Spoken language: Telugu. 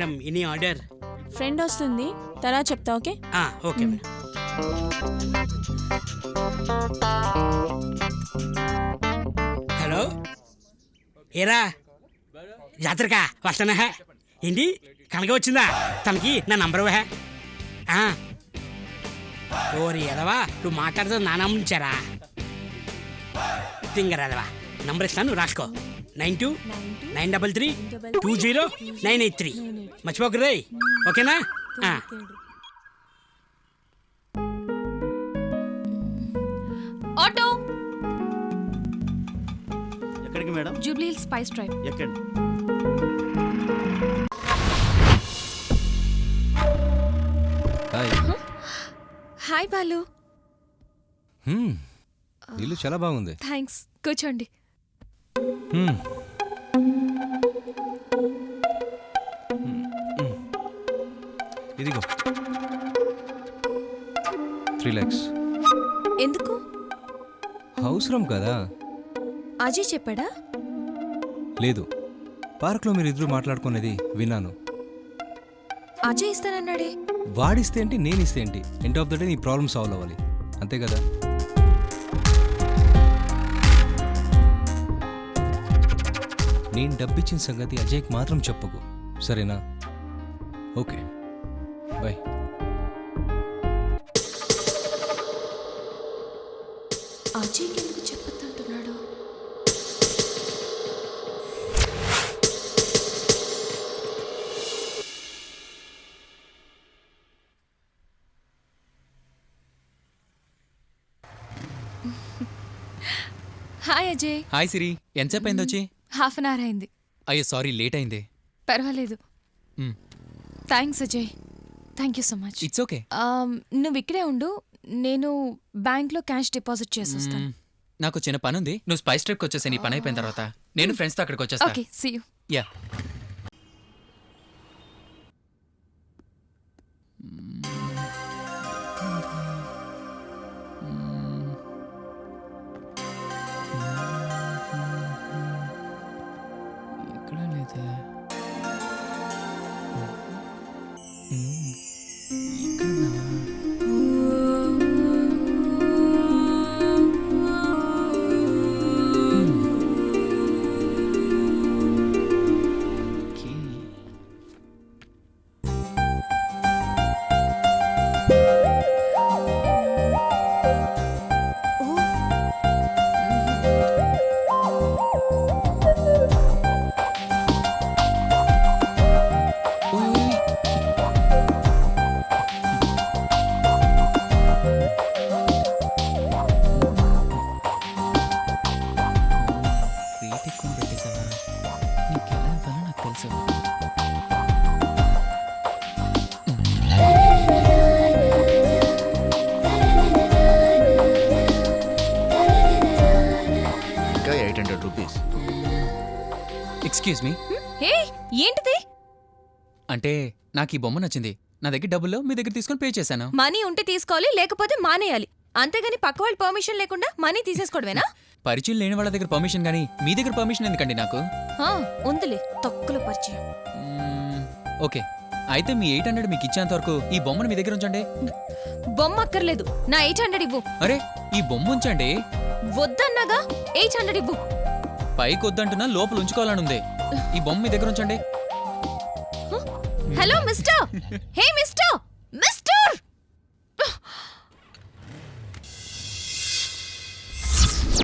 Madam any order? ఫ్రెండ్ వస్తుంది, తర్వాత చెప్తా. Okay okay madam. హలో, ఏరా జాతరకా వస్తానా? ఏంటి కనక వచ్చిందా? తనకి నా నంబర్ ఇవ్వహా. ఓరి ఎదవా, నువ్వు మాట్లాడుతూ నా నంబర్ ఇచ్చారా? తింగరదవా, నంబర్ ఇస్తాను, రాసుకో. 92-933-20983. మర్చిపోకు రే, ఓకేనా? ఆటో ఎక్కడికి madam? Jubilee hills spice drive. ఎక్కండి. హాయ్ బాలు. ఇల్లు చాలా బాగుంది. థ్యాంక్స్, కూర్చోండి. ఇదిగో 3 lakhs. ఎందుకు? అవసరం కదా. అజయ్ చెప్పాడా? లేదు, పార్క్లో మీరు ఇద్దరు మాట్లాడుకునేది విన్నాను. అజయ్ ఇస్తానన్నాడే. వాడిస్తే ఏంటి, నేను ఇస్తే ఏంటి? ఎండ్ ఆఫ్ ద డే నీ ప్రాబ్లమ్ సాల్వ్ అవ్వాలి, అంతే కదా? నేను డబ్బిచ్చిన సంగతి అజయ్కి మాత్రం చెప్పకు, సరేనా? Okay, bye. అజయ్కి ఎందుకు చెప్పొద్దంటున్నాడు? హాయ్ అజయ్. హాయ్ సిరి, ఎంతసేపు అయింది వచ్చి? హాఫ్ అన్ అవర్ అయింది. అయ్యో సారీ, లేట్ అయింది. పర్వాలేదు. Thanks Ajay, thank you so much. It's okay. నువ్వు ఇక్కడే ఉండు, నేను బ్యాంక్లో క్యాష్ డిపాజిట్ చేసేస్తాను. నాకు చిన్న పని ఉంది, నువ్వు స్పైస్ ట్రిప్కి వచ్చేసి నీ పని అయిపోయిన తర్వాత నేను ఫ్రెండ్స్తో అక్కడికి వచ్చేస్తా. Okay, see you. యా. ఎక్కడ లేదా? Excuse me. హే, ఏంటిది? అంటే నాకు ఈ బొమ్మ నచ్చింది, నా దగ్గర డబ్బులు మీ దగ్గర తీసుకొని పే చేశాను. మనీ ఉంటే తీసుకోవాలి, లేకపోతే మానేయాలి. అంతేగాని పక్క వాళ్ళ పర్మిషన్ లేకుండా మనీ తీసేసుకోవడమేనా? పరిచయం లేని వాళ్ళ దగ్గర పర్మిషన్ గానీ మీ దగ్గర పర్మిషన్ ఎందుకండి నాకు? ఉందిలే, తొక్కుల పరిచయం. ఓకే, అయితే మీ 800 మీకు ఇచ్చేంత వరకు ఈ బొమ్మను మీ దగ్గర ఉంచండి. బొమ్మ అక్కర్లేదు, నా 800 ఇవ్వు. అరే, ఈ బొమ్మ ఉంచండి. వద్దన్నాగా, 800 ఇవ్వు. పైకి వద్దంటున్నా, లోపల ఉంచుకోవాలని ఉంది. ఈ బొమ్మ మీ దగ్గర ఉంచండి. Hello mister. Hey mister. Mister.